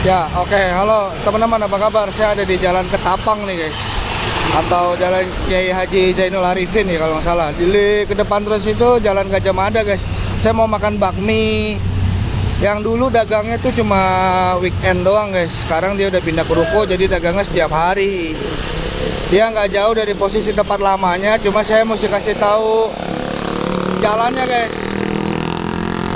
Ya, oke. Halo teman-teman, apa kabar? Saya ada di Jalan Ketapang nih, guys. Atau Jalan Kiai Haji Zainul Arifin ya kalau nggak salah. Di ke depan terus itu Jalan Gajah Mada, guys. Saya mau makan bakmi. Yang dulu dagangnya tuh cuma weekend doang, guys. Sekarang dia udah pindah ke ruko, jadi dagangnya setiap hari. Dia nggak jauh dari posisi tempat lamanya, cuma saya mesti kasih tahu jalannya, guys.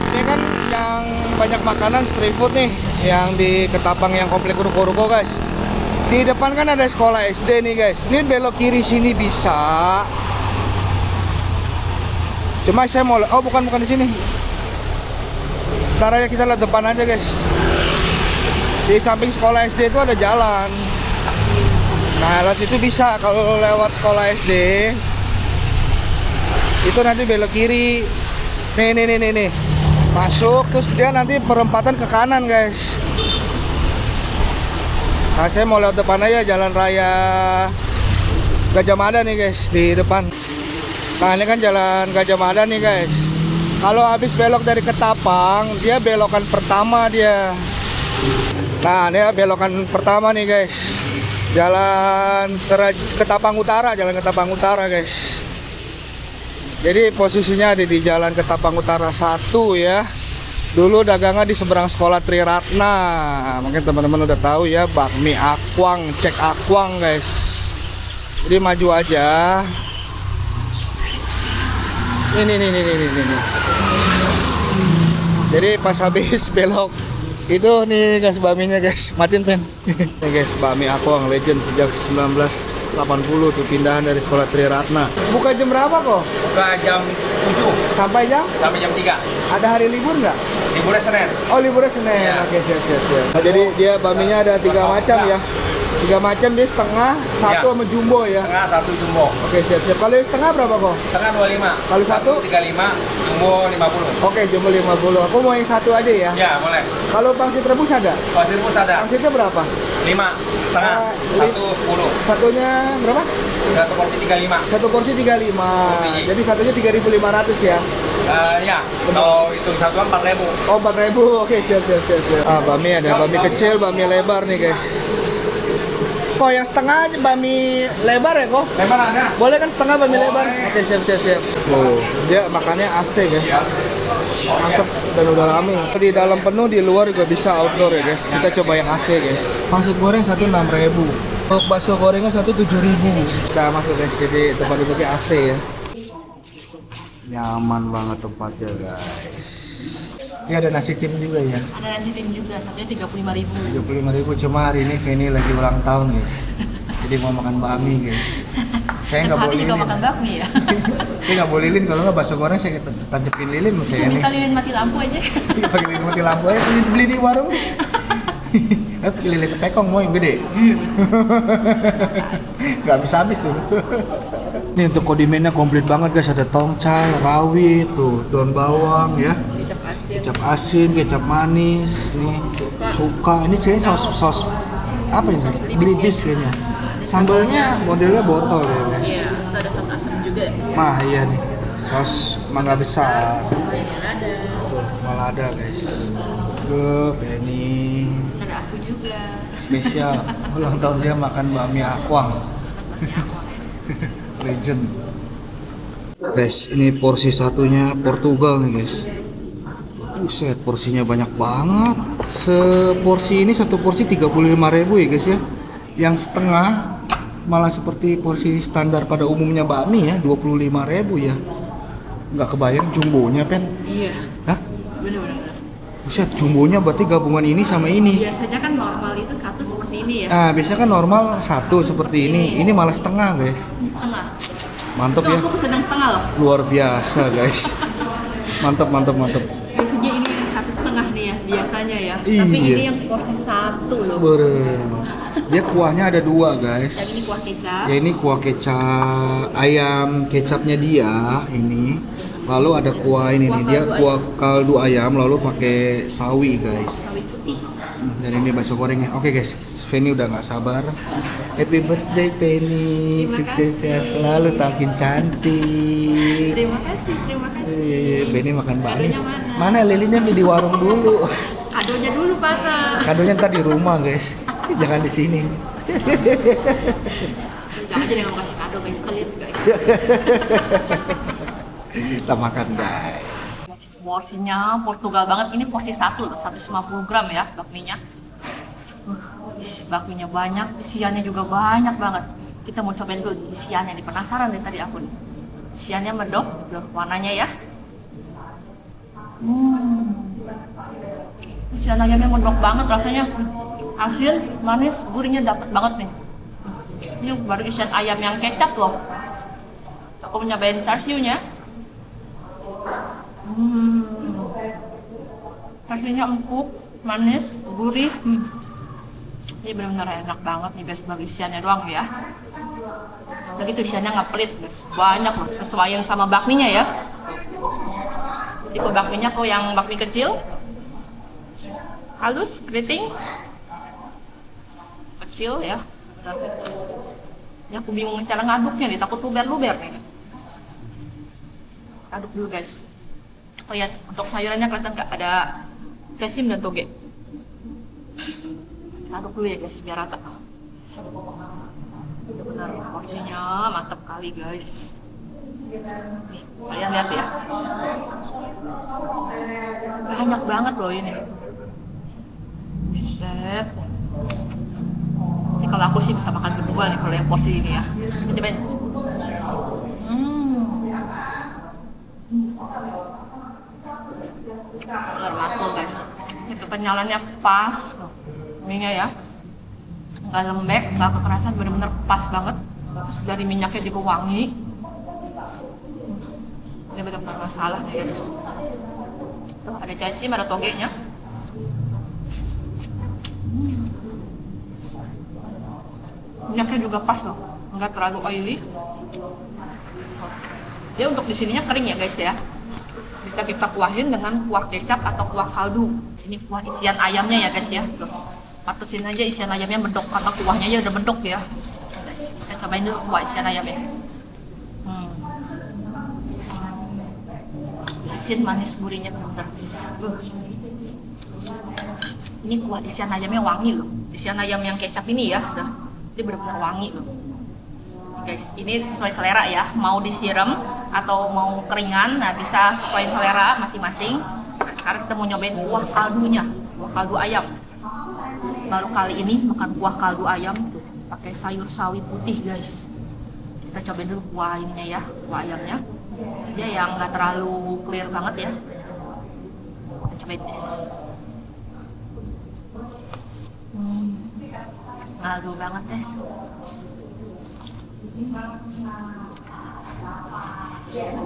Ini kan yang banyak makanan street food nih, yang di Ketapang yang komplek ruko-ruko, guys. Di depan kan ada sekolah SD nih, guys. Ini belok kiri sini bisa. Cuma saya mau, oh bukan di sini. Ntar aja kita lihat depan aja, guys. Di samping sekolah SD itu ada jalan. Nah, lewat situ bisa. Kalau lewat sekolah SD itu nanti belok kiri. Nih. Masuk, terus dia nanti perempatan ke kanan, guys. Nah, saya mau lewat depan aja, jalan raya Gajah Mada nih, guys, di depan. Nah, ini kan jalan Gajah Mada nih, guys. Kalau habis belok dari Ketapang, dia belokan pertama dia. Nah, ini belokan pertama nih, guys. Jalan Ketapang Utara, jalan Ketapang Utara, guys. Jadi posisinya ada di Jalan Ketapang Utara 1 ya. Dulu dagangnya di seberang sekolah Triratna. Mungkin teman-teman udah tahu ya, bakmi Akwang, cek Akwang, guys. Jadi maju aja. Ini. Jadi pas habis belok itu nih, guys, bakminya, guys. Matiin pen. Nih, guys, bakmi Akwang legend sejak 1980 tuh, pindahan dari sekolah Triratna. Buka jam berapa kok? Buka jam 7 Sampai jam? sampai jam 3. Ada hari libur nggak? Liburnya Senin. Oh, liburnya Senin. Iya. Oke, siap. Nah, jadi dia bakminya ada 3 macam ya. 3 macam, dia setengah, satu Iya. sama jumbo ya. Setengah 1 jumbo. Oke, siap. Kalau yang setengah berapa kok? Setengah 25. Kalau satu? 35, jumbo 50. Oke, jumbo 50. Aku mau yang satu aja ya. Ya, boleh. Kalau pangsit rebus ada? Pasir bus ada. Pangsitnya berapa? 5 setengah, Ah, 1 10. Satunya berapa? Satu porsi 35. Satu porsi 35. Biji. Jadi satunya 3.500 ya. Ya, kalau itu satuan 4.000. Oh, 4.000. Oke, siap. Ah, bakmi ada bakmi kecil, bakmi lebar nih, guys. Kok yang setengah aja bakmi lebar ya, kok? Lebar ada. Boleh kan setengah bakmi Boleh. lebar? Oke, siap. Oh, dia makannya AC, guys. Mantep dan udah rame. Di dalam penuh, di luar juga bisa outdoor ya, guys. Kita coba yang AC, guys. Pangsit goreng 1.600. Bakso gorengnya 1.700. Kita masuk, guys. Jadi tempat duduknya AC ya. Nyaman banget tempatnya, guys. Ini ada nasi tim juga ya. Ada nasi tim juga, satunya 35.000. 35.000, cuma hari ini Feni lagi ulang tahun, guys. Jadi mau makan bakmi, guys. Saya nggak boleh juga lilin. makan bakmi ya. Saya nggak boleh lilin, kalau nggak bakso goreng saya tancapin lilin sama Bisa saya ini. minta lilin mati lampu aja. Pakai lilin mati lampu aja, beli di warung. Pakai lilin tepekong mau yang gede. Nggak habis tuh. Ini untuk kondimennya komplit banget, guys. Ada tongcai, rawit, tuh daun bawang ya. Kecap asin. Kecap asin, kecap manis, nih cuka. Ini kayaknya sos apa ini? Belibis kayaknya. Sambalnya modelnya botol ya, guys. Iya, itu ada sos asam juga. Mah iya nih, sos mangga besar. Sambalnya ada. Tuh, malah ada, guys. Penny Ada aku juga. spesial ulang tahun dia makan bakmi Akwang. Legend. Guys, ini porsi satunya Portugal nih, guys. Buset, porsinya banyak banget. Seporsi ini satu porsi 35.000 ya, guys ya. Yang setengah malah seperti porsi standar pada umumnya bakmi ya, 25.000 ya. Nggak kebayang jumbonya, Pen. Iya. Hah? Bener. Buset, jumbonya berarti gabungan ini sama ini. Biasanya kan normal itu satu seperti ini ya. Nah, biasanya kan normal satu seperti ini. Ini malah setengah, guys. Ini setengah. Mantep Itu ya. aku sedang setengah loh. Luar biasa, guys. Mantep. Biasanya ini 1,5 nih ya, biasanya ya. Iya. Tapi ini yang porsi 1 loh. Dia kuahnya ada 2, guys. Yang ini kuah kecap. Ya, ini kuah kecap ayam, kecapnya dia ini. Lalu ada kuah ini nih, dia kuah kaldu ayam lalu pakai sawi, guys. Sawi putih. Dan ini bakso gorengnya. Oke, guys, Feni udah nggak sabar. Happy birthday, Feni. Terima Sukses ya kasih. selalu, makin cantik. Terima kasih. Feni makan bakmi. Kadonya mana? Mana lilinnya mie di warung dulu. Kadonya dulu mana? Kadonya ntar di rumah guys, jangan di sini. Jangan aja dengan kasih kado guys, pelit guys. Kita makan guys. Guys, porsinya Portugal banget. Ini porsi 1 loh, 150 gram ya bakminya. Bakminya banyak, isiannya juga banyak banget. Kita mau cobain dulu isiannya nih, penasaran deh tadi aku nih. Isiannya medok, tuh warnanya ya. Isian ayamnya medok banget rasanya. Asin, manis, gurihnya dapet banget nih. Ini baru isian ayam yang kecap loh. Aku nyobain char siu-nya. Char siu-nya empuk, manis, gurih. Ini benar-benar enak banget nih guys, baru isiannya doang ya. Lagi tuh isiannya nggak pelit guys, banyak loh, sesuai sama bakminya ya. Tipe bakminya kok yang bakmi kecil, halus, keriting, kecil ya. Ya aku bingung cara ngaduknya nih, takut luber-luber nih. Aduk dulu guys. Oh ya, untuk sayurannya kelihatan nggak ada sesim dan toge. Aduk dulu ya guys, biar rata. Benar porsinya mantap kali guys. Nih, kalian lihat ya. Banyak banget loh ini. Set. Ini kalau aku sih bisa makan berdua nih kalau yang porsi ini ya. Cobain. Benar mantul guys. Ini kekenyalannya pas. Mie-nya ya. Nggak lembek, nggak kekerasan, bener-bener pas banget. Terus dari minyaknya juga wangi. Ini benar-benar nggak salah nih guys. Tuh ada casim, ada togenya. Minyaknya juga pas loh, nggak terlalu oily. Dia untuk di sininya kering ya guys ya. Bisa kita kuahin dengan kuah kecap atau kuah kaldu. Sini kuah isian ayamnya ya guys ya. Tuh. Patasin aja isian ayamnya medok karena kuahnya aja udah medok ya. Guys, kita cobain dulu kuah isian ayamnya. Asin, manis, gurihnya bener-bener. Ini kuah isian ayamnya wangi loh. Isian ayam yang kecap ini ya, dia bener-bener wangi loh. Guys, ini sesuai selera ya. Mau disiram atau mau keringan, nah bisa sesuai selera masing-masing. Sekarang kita mau nyobain kuah kaldunya, kuah kaldu ayam. Baru kali ini makan kuah kaldu ayam tuh pakai sayur sawi putih guys. Kita cobain dulu kuah ininya ya, kuah ayamnya. Dia yang nggak terlalu clear banget ya. Kita cobain guys. Ngaldu banget guys.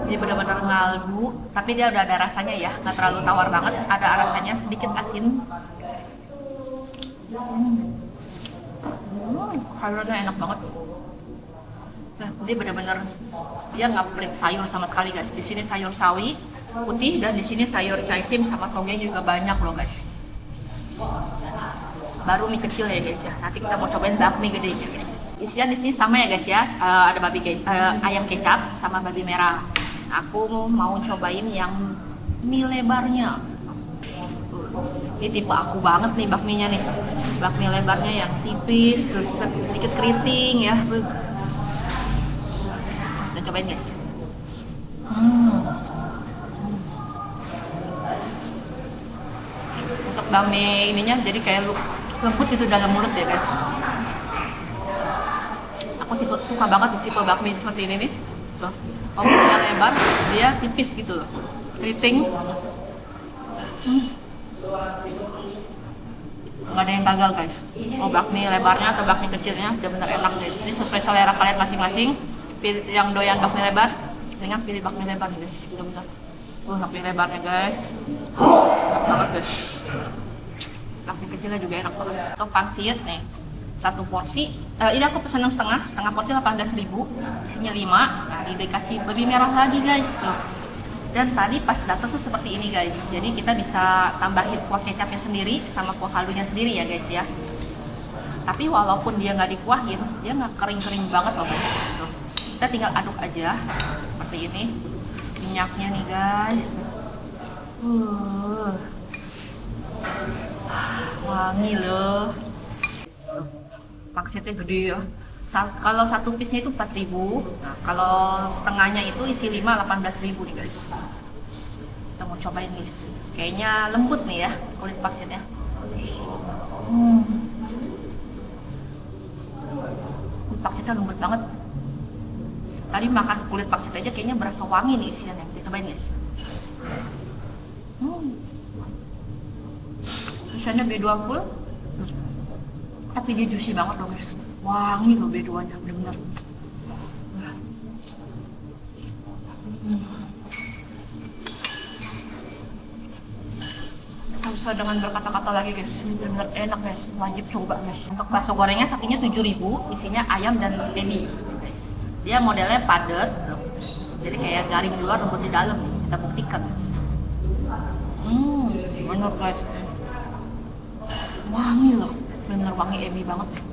Ini benar-benar ngaldu, tapi dia udah ada rasanya ya, nggak terlalu tawar banget. Ada rasanya sedikit asin. Sayurnya enak banget. Nah, dia benar-benar dia nggak pelit sayur sama sekali guys. Di sini sayur sawi putih dan di sini sayur caisим sama toge juga banyak loh guys. Baru mie kecil ya guys ya. Nanti kita mau cobain bakmi gedenya guys. Isian ini sama ya guys ya. Ada ayam kecap sama babi merah. Aku mau cobain yang mie lebarnya. Ini tipe aku banget nih bakminya nih. Bakmi lebarnya yang tipis, terus sedikit keriting ya. Kita cobain guys. Untuk bakmi ininya jadi kayak lembut itu dalam mulut ya guys. Aku suka banget tipe bakmi seperti ini nih. Tuh, walaupun dia lebar, dia tipis gitu loh. Keriting. Nggak ada yang gagal guys. Mau bakmi lebarnya atau bakmi kecilnya udah bener enak guys. Ini sesuai selera kalian masing-masing. Pilih yang doyan bakmi lebar, dengan pilih bakmi lebar guys. Bener-bener. Bakmi lebarnya guys. Enak banget guys. Bakmi kecilnya juga enak banget. Atau pangsit nih. Satu porsi. Ini aku pesan yang setengah porsi 18.000. Isinya 5. Nanti dikasih babi merah lagi guys. Tuh. Dan tadi pas datang tuh seperti ini guys. Jadi kita bisa tambahin kuah kecapnya sendiri sama kuah kaldunya sendiri ya guys ya. Tapi walaupun dia nggak dikuahin, dia nggak kering-kering banget loh guys. Tuh. Kita tinggal aduk aja seperti ini. Minyaknya nih guys. Uh, wangi loh. Pangsitnya gede ya. Kalau satu piece-nya itu 4.000. Nah, kalau setengahnya itu isi 5 18.000 nih guys. Kita mau cobain guys. Kayaknya lembut nih ya kulit pangsitnya. Kulit pangsitnya lembut banget. Tadi makan kulit pangsit aja kayaknya berasa wangi nih isiannya. Kita cobain guys. Isiannya B20, tapi dia juicy banget loh guys. Wangi loh B2-nya, bener-bener. Gak usah dengan berkata-kata lagi guys, ini bener-bener enak guys, wajib coba guys. Untuk bakso gorengnya satunya 7.000, isinya ayam dan ebi guys. Dia modelnya padat, jadi kayak garing di luar, lembut di dalam nih. Kita buktikan guys. Bener guys, wangi loh, bener wangi ebi banget nih.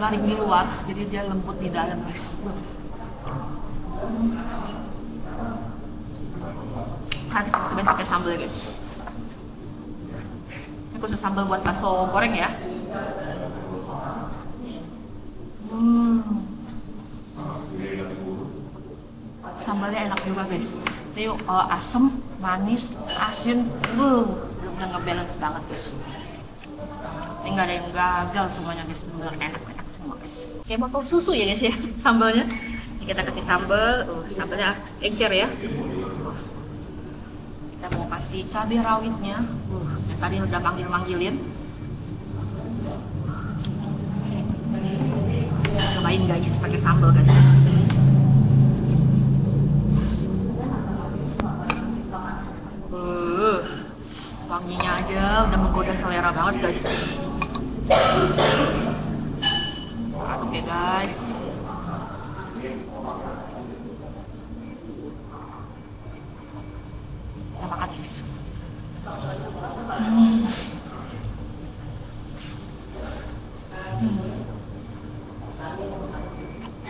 Garing di luar, jadi dia lembut di dalam guys. Nanti kita cobain pakai sambal guys. Ini khusus sambal buat bakso goreng ya. Sambalnya enak juga guys. Ini asem, manis, asin, bener-bener ngebalance banget guys. Ini nggak ada yang gagal semuanya guys, bener enak-enak semua guys. Kayak botol susu ya guys ya sambalnya. Ini kita kasih sambal, sambalnya encer ya. Kita mau kasih cabai rawitnya, yang tadi udah manggil-manggilin. Cobain guys pakai sambal guys. Wanginya aja udah menggoda selera banget guys. Aduk ya guys. Kita makan guys.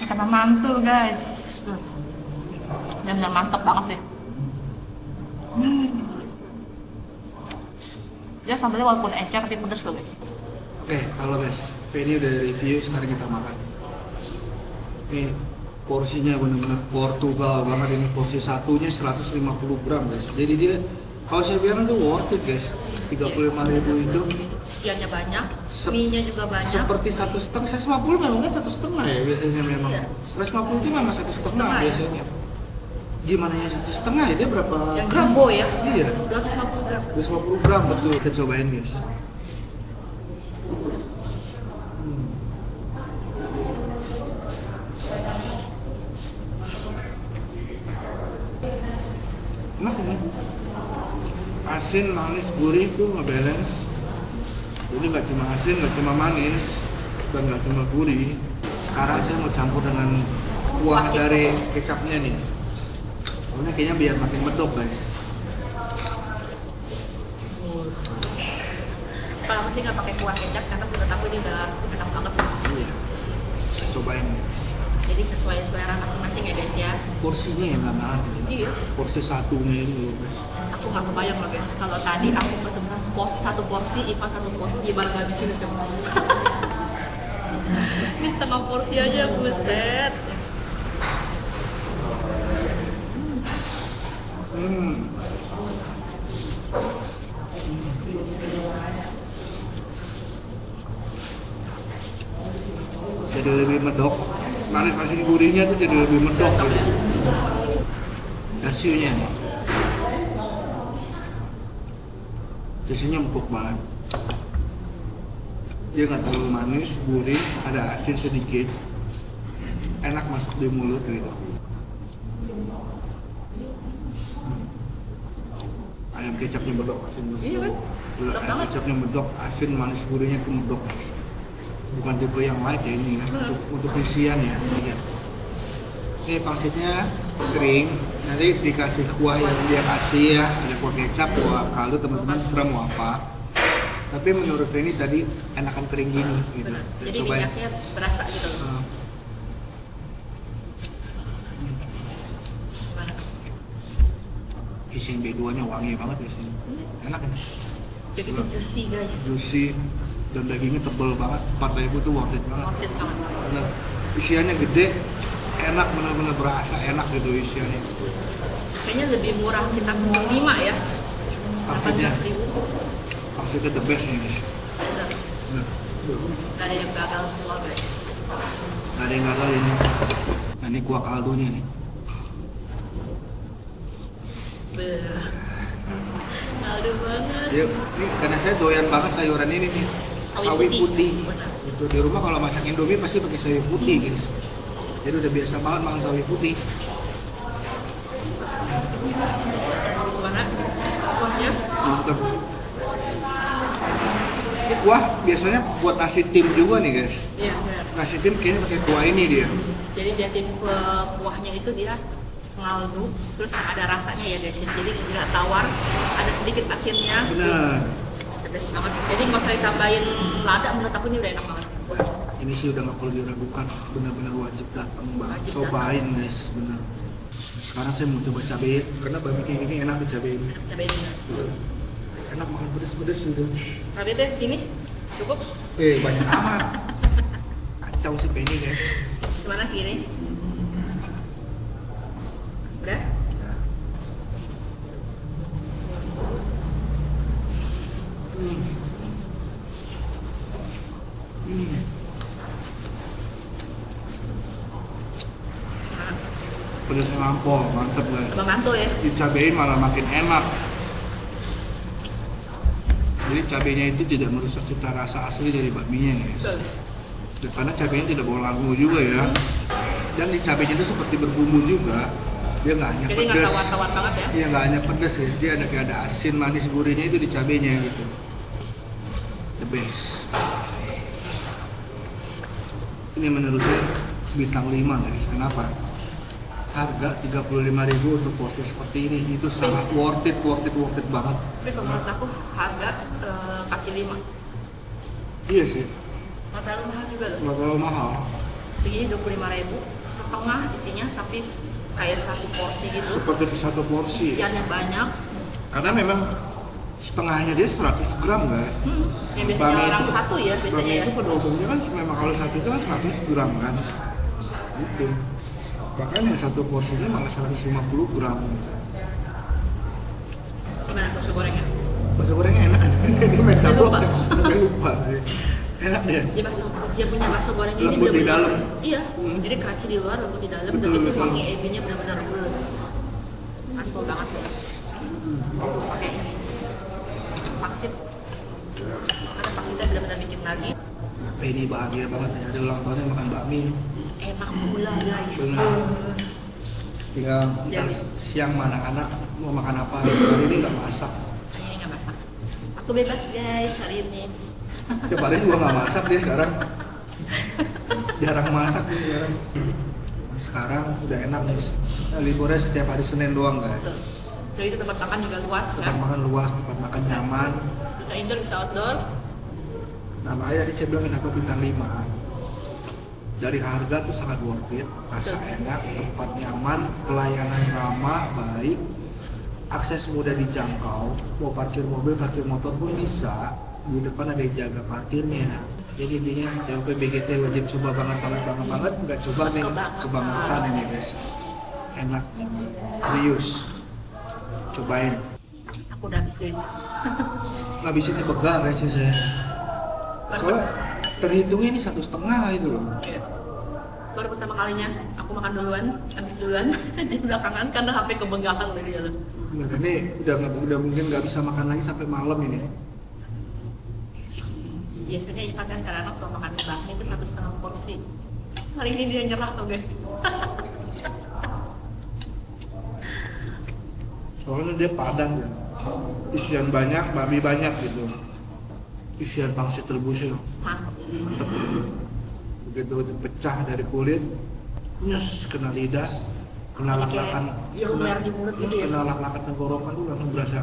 Kita mantul guys. Benar-benar mantap banget deh. Dia sambalnya walaupun encer tapi pedes loh guys. Oke, halo guys, Penny udah review, sekarang kita makan. Ini porsinya bener-bener Portugal banget, ini porsi satunya 150 gram guys. Jadi dia, kalau saya bilang tuh worth it guys, 35.000 itu. Isiannya banyak, mie-nya juga banyak. Seperti 1,5, 150 memang kan 1,5 ya biasanya memang. Iya. 150 itu memang 1,5 biasanya. Gimana ya 1,5 ya, dia berapa yang gram? jumbo ya? Iya, 250 gram. 250 gram betul. Kita cobain guys. Enak nih. Asin, manis, gurih tuh ngebalance. Ini nggak cuma asin, nggak cuma manis, dan nggak cuma gurih. Sekarang saya mau campur dengan kuah dari kecapnya nih. Soalnya kayaknya biar makin medok guys. Kalau aku sih nggak pakai kuah kecap karena menurut aku ini udah enak banget. Iya. Kita cobain guys. Jadi sesuai selera masing-masing ya guys ya. Porsinya yang nggak mahal. Iya. Porsi satunya ini loh guys. Aku nggak kebayang loh guys. Kalau tadi aku pesen satu porsi, Ivan satu porsi, gimana ngabisin itu? Ini setengah porsi aja, buset. Jadi lebih medok, manis asin gurihnya tuh jadi lebih medok gitu. Kasiunya nih, kasiunya empuk banget. Dia nggak terlalu manis, gurih, ada asin sedikit, enak masuk di mulut gitu. Ayam kecapnya medok, asin gurih. Iya kan? Ayam kecapnya medok, asin manis gurihnya tuh medok. Bukan tipe yang light ya ini ya, untuk isian ya. Ini pangsitnya kering, nanti dikasih kuah yang dia kasih ya, ada kuah kecap, kuah kaldu, teman-teman terserah mau apa. Tapi menurut Penny tadi enakan kering gini gitu. Jadi minyaknya berasa gitu loh. Isian B2-nya wangi banget guys. Enak kan? Udah gitu juicy guys. Juicy dan dagingnya tebel banget. 4.000 tuh worth it banget. Worth it banget. Bener. Isiannya gede, enak, bener-bener berasa enak gitu isiannya. Kayaknya lebih murah kita pesen 5 ya. Pangsitnya, 18.000. pangsitnya the best nih guys. Bener. Bener. Gak ada yang gagal semua guys. Gak ada yang gagal ini. Nah ini kuah kaldunya nih. Kaldu banget. Ya, ini karena saya doyan banget sayuran ini nih. Sawi putih. Bener. Itu di rumah kalau masak Indomie pasti pakai sawi putih guys. Jadi udah biasa banget makan sawi putih. Gimana? Kuahnya? Mantap. Ini kuah biasanya buat nasi tim juga nih guys. Iya benar. Nasi tim kayaknya pakai kuah ini dia. Jadi dia tipe kuahnya itu dia ngaldu, terus ada rasanya ya guys. Jadi nggak tawar, ada sedikit asinnya. Benar. Pedas banget. Jadi nggak usah ditambahin lada, menurut aku ini udah enak banget. Ini sih udah nggak perlu diragukan, benar-benar wajib datang banget. Wajib Cobain guys, benar. Sekarang saya mau coba cabein, karena bami kayak gini enak dicabein. Cobain bener. Enak makan pedes-pedes gitu. Cabai teh segini cukup? Banyak amat. Kacau sih Penny guys. Gimana segini? Udah? Pedesnya ngampol, mantep guys. Abang mantu ya? Dicabein malah makin enak. Jadi cabenya itu tidak merusak cita rasa asli dari bakminya guys. Betul. Dan karena cabenya tidak bawa lagu juga ya. Dan di cabenya itu seperti berbumbu juga. Dia nggak hanya Jadi pedas. nggak tawar-tawar banget ya? Iya nggak hanya pedas guys. Dia ada kayak ada asin, manis, gurihnya itu di cabenya gitu. The best. Ini menurut saya bintang 5 guys. Kenapa? Harga 35.000 untuk porsi seperti ini itu sangat worth it banget. Tapi kalau menurut aku harga kaki 5 Iya sih, nggak terlalu mahal juga loh. nggak terlalu mahal. Segini 25.000, setengah isinya tapi kayak satu porsi gitu. Seperti satu porsi. Isiannya banyak. Karena memang setengahnya dia 100 gram guys. Yang biasanya Bami orang itu- satu ya biasanya bami ya. itu pada umumnya kan memang kalau satu itu kan 100 gram kan. Gitu. Bahkan yang satu porsinya malah 150 gram. Gimana bakso gorengnya? Bakso gorengnya enak kan? Dia main caplok, sampai lupa. Enak dia. Dia punya bakso gorengnya ini Lembut di bener-bener- dalam. Iya. Hmm. Jadi crunchy di luar, lembut di dalam. Betul, Dan itu betul. wangi ebinya benar-benar mantul banget guys. Pakai ini pangsit. Karena pangsitnya benar-benar bikin lagi. Ini bahagia banget ya, ada ulang tahunnya makan bakmi. Enak pula guys. Benar. Tinggal ntar Jadi. siang mana anak mau makan apa. Hari ini nggak masak. Ini nggak masak. Aku bebas guys hari ini. Tiap hari juga nggak masak dia sekarang. Jarang masak dia sekarang. Sekarang udah enak nih. Nah, liburnya setiap hari Senin doang guys. Terus jadi itu tempat makan juga luas ya. Tempat makan luas, tempat makan nyaman. Bisa indoor, bisa outdoor. Nah makanya tadi saya bilang kenapa bintang 5. Dari harga tuh sangat worth it, rasa enak, tempat nyaman, pelayanan ramah, baik, akses mudah dijangkau, mau parkir mobil, parkir motor pun bisa, di depan ada yang jaga parkirnya. Jadi intinya TOP BGT wajib coba banget, nggak coba nih kebangetan ini guys. Enak, serius, cobain. Aku udah habis guys. Ngabisin ini begar ya sih saya. Soalnya terhitungnya ini 1,5 itu loh. Iya. Baru pertama kalinya aku makan duluan, habis duluan di belakangan karena HP kebenggakan dari dalam. Bener, ini udah mungkin nggak bisa makan lagi sampai malam ini. Biasanya Ivan kan kadang-kadang suka makan bakmi itu 1,5 porsi. Hari ini dia nyerah tuh guys. Soalnya dia padat ya. Isian banyak, babi banyak gitu. Isian pangsit rebusnya Mantap. mantep. Begitu pecah dari kulit, nyes kena lidah, kena Jadi lak-lakan, kayak lumer di mulut gitu ya? kena lak-lakan tenggorokan tuh langsung berasa.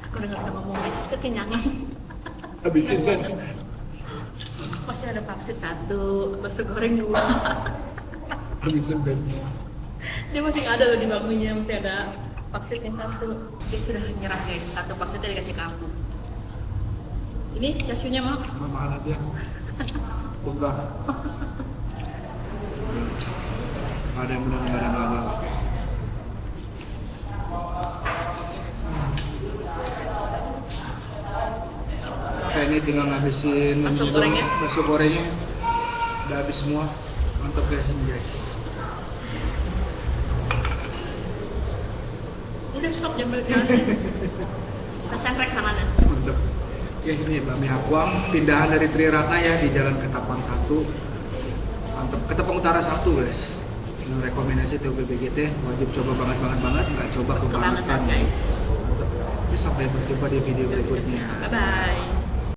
Aku udah gak bisa ngomong guys, kekenyangan. Habisin kan? Masih ada pangsit 1, bakso goreng 2. Habisin Ben. Dia masih nggak ada loh di bakminya, masih ada pangsit yang satu. Dia sudah nyerah guys, satu pangsitnya dikasih ke aku. Ini casunya mau? Mahal aja. Buka. Ada yang benar, nggak ada yang gagal. Ini tinggal ngabisin Bakso ini doang, gorengnya. bakso gorengnya. Udah habis semua. Mantap guys ini guys. Udah stop jam berjalan. Kacang rek mana? Mantap. Ya ini bakmi Aquam, pindahan dari Triratna ya di Jalan Ketapang 1. Mantap. Ketapang Utara 1 guys. Ini rekomendasi TOP BGT, wajib coba banget, nggak coba kebangetan. Kebangetan guys. Mantap. Sampai berjumpa di video berikutnya. Bye bye.